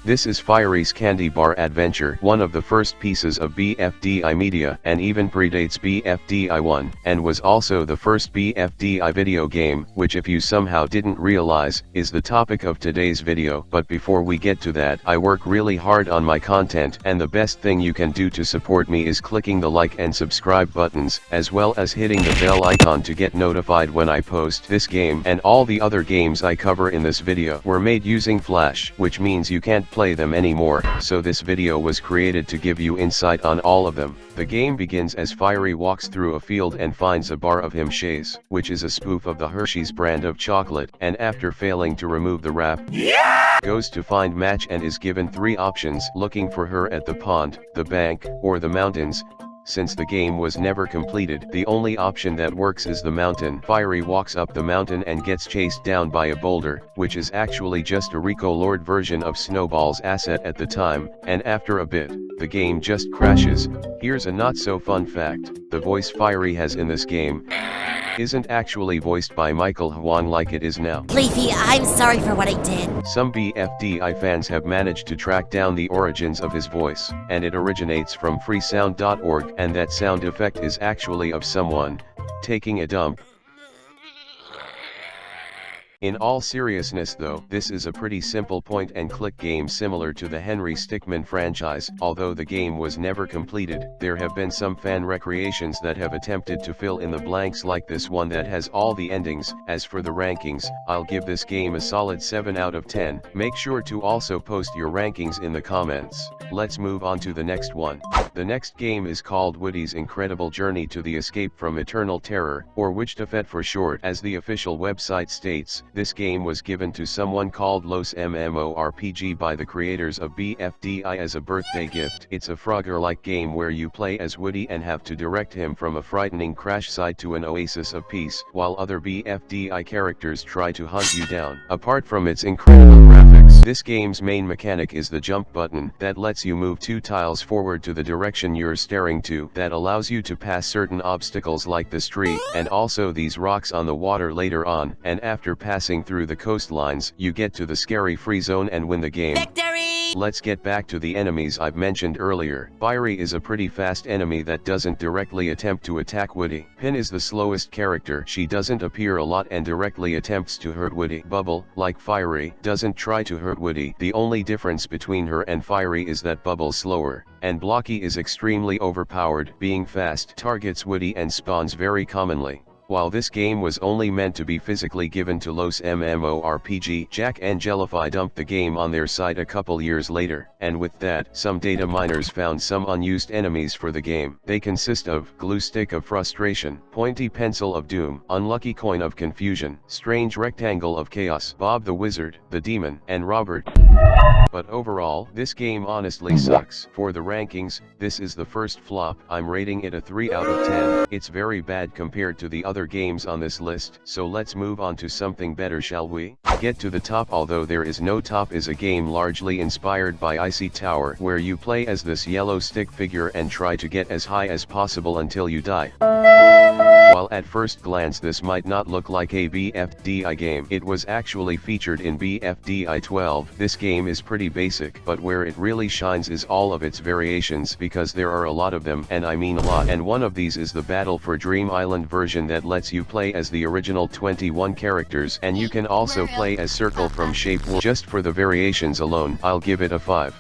This is Fiery's Candy Bar Adventure, one of the first pieces of Bfdi media, and even predates Bfdi 1, and was also the first Bfdi video game, which if you somehow didn't realize, is the topic of today's video. But before we get to that, I work really hard on my content, and the best thing you can do to support me is clicking the like and subscribe buttons, as well as hitting the bell icon to get notified when I post. This game and all the other games I cover in this video were made using Flash, which means you can't play them anymore, so this video was created to give you insight on all of them. The game begins as Fiery walks through a field and finds a bar of Himshays, which is a spoof of the Hershey's brand of chocolate, and after failing to remove the wrap, goes to find Match and is given 3 options: looking for her at the pond, the bank, or the mountains. Since the game was never completed, the only option that works is the mountain. Fiery walks up the mountain and gets chased down by a boulder, which is actually just a Reupload version of Snowball's asset at the time, and after a bit, the game just crashes. Here's a not so fun fact: the voice Fiery has in this game isn't actually voiced by Michael Hwang like it is now. Leafy, I'm sorry for what I did. Some Bfdi fans have managed to track down the origins of his voice, and it originates from freesound.org, and that sound effect is actually of someone taking a dump. In all seriousness though, this is a pretty simple point-and-click game similar to the Henry Stickmin franchise. Although the game was never completed, there have been some fan recreations that have attempted to fill in the blanks, like this one that has all the endings. As for the rankings, I'll give this game a solid 7 out of 10. Make sure to also post your rankings in the comments. Let's move on to the next one. The next game is called Woody's Incredible Journey to the Escape from Eternal Terror, or Wjtfet for short. As the official website states, this game was given to someone called Los MMORPG by the creators of Bfdi as a birthday gift. It's a Frogger-like game where you play as Woody and have to direct him from a frightening crash site to an oasis of peace, while other Bfdi characters try to hunt you down. Apart from its incredible graphics, this game's main mechanic is the jump button that lets you move 2 tiles forward to the direction you're staring to. That allows you to pass certain obstacles like the street, and also these rocks on the water later on, and after passing through the coastlines, you get to the scary free zone and win the game. Victory! Let's get back to the enemies I've mentioned earlier. Fiery is a pretty fast enemy that doesn't directly attempt to attack Woody. Pin is the slowest character. She doesn't appear a lot and directly attempts to hurt Woody. Bubble, like Fiery, doesn't try to hurt Woody. The only difference between her and Fiery is that Bubble's slower, and Blocky is extremely overpowered. Being fast, targets Woody and spawns very commonly. While this game was only meant to be physically given to Los MMORPG, Jack and Jellify dumped the game on their site a couple years later, and with that, some data miners found some unused enemies for the game. They consist of Glue Stick of Frustration, Pointy Pencil of Doom, Unlucky Coin of Confusion, Strange Rectangle of Chaos, Bob the Wizard, the Demon, and Robert. But overall, this game honestly sucks. For the rankings, this is the first flop. I'm rating it a 3 out of 10. It's very bad compared to the other games on this list, so let's move on to something better, shall we? Get to the top. Although there is no top, is a game largely inspired by Icy Tower, where you play as this yellow stick figure and try to get as high as possible until you die. While at first glance this might not look like a Bfdi game, it was actually featured in Bfdi 12. This game is pretty basic, but where it really shines is all of its variations, because there are a lot of them, and I mean a lot. And one of these is the Battle for Dream Island version that lets you play as the original 21 characters, and you can also play as Circle from Shape World. Just for the variations alone, I'll give it a 5.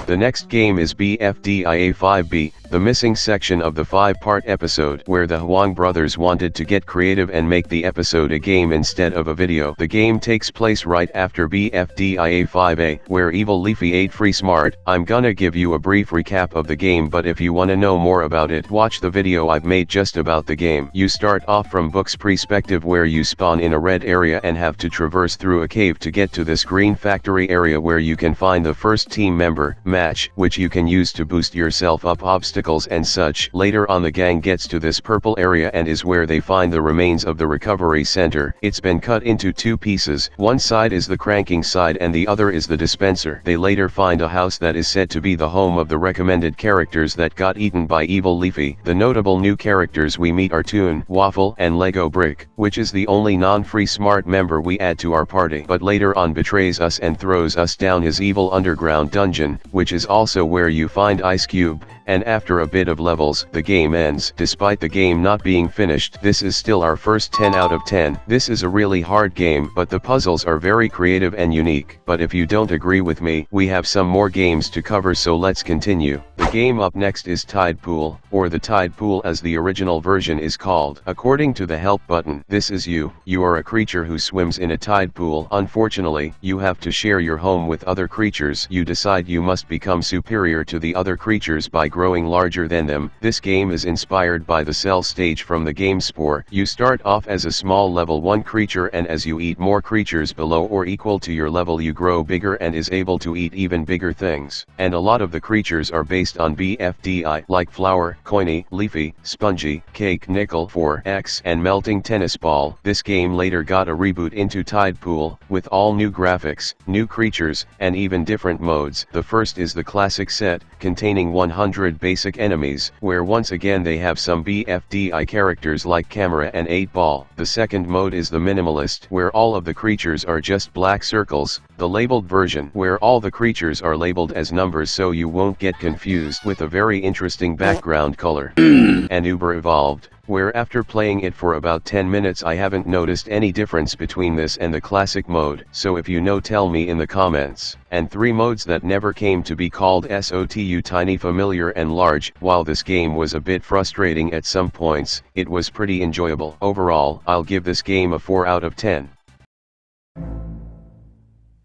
The next game is Bfdi A5B, the missing section of the 5-part episode, where the Hwang brothers wanted to get creative and make the episode a game instead of a video. The game takes place right after Bfdi A5A, where Evil Leafy ate Free Smart. I'm gonna give you a brief recap of the game, but if you wanna know more about it, watch the video I've made just about the game. You start off from Book's perspective, where you spawn in a red area and have to traverse through a cave to get to this green factory area, where you can find the first team member, Match, which you can use to boost yourself up obstacles obstacles and such. Later on the gang gets to this purple area and is where they find the remains of the recovery center. It's been cut into two pieces. One side is the cranking side and the other is the dispenser. They later find a house that is said to be the home of the recommended characters that got eaten by Evil Leafy. The notable new characters we meet are Toon, Waffle, and Lego Brick, which is the only non-free smart member we add to our party, but later on betrays us and throws us down his evil underground dungeon, which is also where you find Ice Cube, and after a bit of levels, the game ends. Despite the game not being finished, this is still our first 10 out of 10. This is a really hard game, but the puzzles are very creative and unique. But if you don't agree with me, we have some more games to cover, so let's continue. The game up next is Tide Pool, or the Tide Pool as the original version is called. According to the help button, this is you. You are a creature who swims in a tide pool. Unfortunately, you have to share your home with other creatures. You decide you must become superior to the other creatures by growing larger than them. This game is inspired by the Cell stage from the game Spore. You start off as a small level 1 creature, and as you eat more creatures below or equal to your level, you grow bigger and is able to eat even bigger things. And a lot of the creatures are based on Bfdi, like Flower, Coiny, Leafy, Spongy, Cake, Nickel, 4X, and Melting Tennis Ball. This game later got a reboot into Tide Pool, with all new graphics, new creatures, and even different modes. The first is the classic set, containing 100 basic enemies, where once again they have some Bfdi characters like Camera and 8-Ball. The second mode is the minimalist, where all of the creatures are just black circles. The labeled version, where all the creatures are labeled as numbers so you won't get confused, with a very interesting background color. And Uber Evolved, where after playing it for about 10 minutes I haven't noticed any difference between this and the classic mode, so if you know, tell me in the comments. And 3 modes that never came to be called SOTU: Tiny, Familiar, and Large. While this game was a bit frustrating at some points, it was pretty enjoyable. Overall, I'll give this game a 4 out of 10.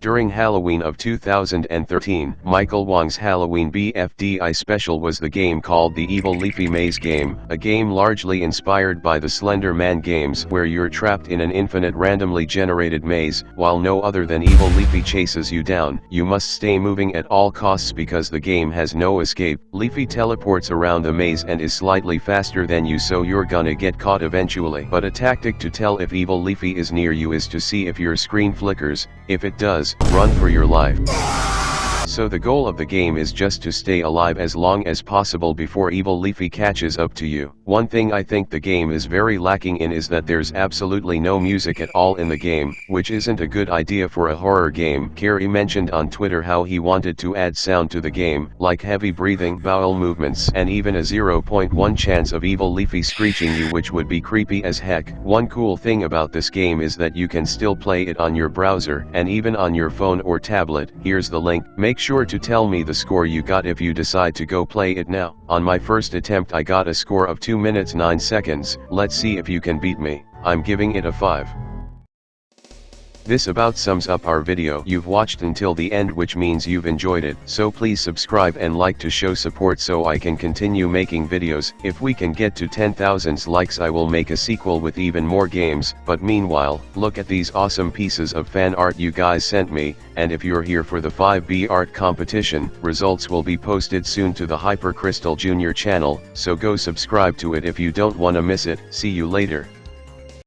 During Halloween of 2013, Michael Wong's Halloween Bfdi special was the game called The Evil Leafy Maze Game, a game largely inspired by the Slender Man games, where you're trapped in an infinite randomly generated maze, while no other than Evil Leafy chases you down. You must stay moving at all costs because the game has no escape. Leafy teleports around the maze and is slightly faster than you, so you're gonna get caught eventually. But a tactic to tell if Evil Leafy is near you is to see if your screen flickers. If it does, run for your life. So the goal of the game is just to stay alive as long as possible before Evil Leafy catches up to you. One thing I think the game is very lacking in is that there's absolutely no music at all in the game, which isn't a good idea for a horror game. Carrie mentioned on Twitter how he wanted to add sound to the game, like heavy breathing, bowel movements, and even a 0.1 chance of Evil Leafy screeching you, which would be creepy as heck. One cool thing about this game is that you can still play it on your browser, and even on your phone or tablet. Here's the link. Make sure to tell me the score you got if you decide to go play it now. On my first attempt I got a score of 2 minutes 9 seconds. Let's see if you can beat me. I'm giving it a 5. This about sums up our video. You've watched until the end, which means you've enjoyed it. So please subscribe and like to show support so I can continue making videos. If we can get to 10,000 likes I will make a sequel with even more games. But meanwhile, look at these awesome pieces of fan art you guys sent me, and if you're here for the 5B art competition, results will be posted soon to the Hyper Crystal Jr. channel, so go subscribe to it if you don't wanna miss it. See you later.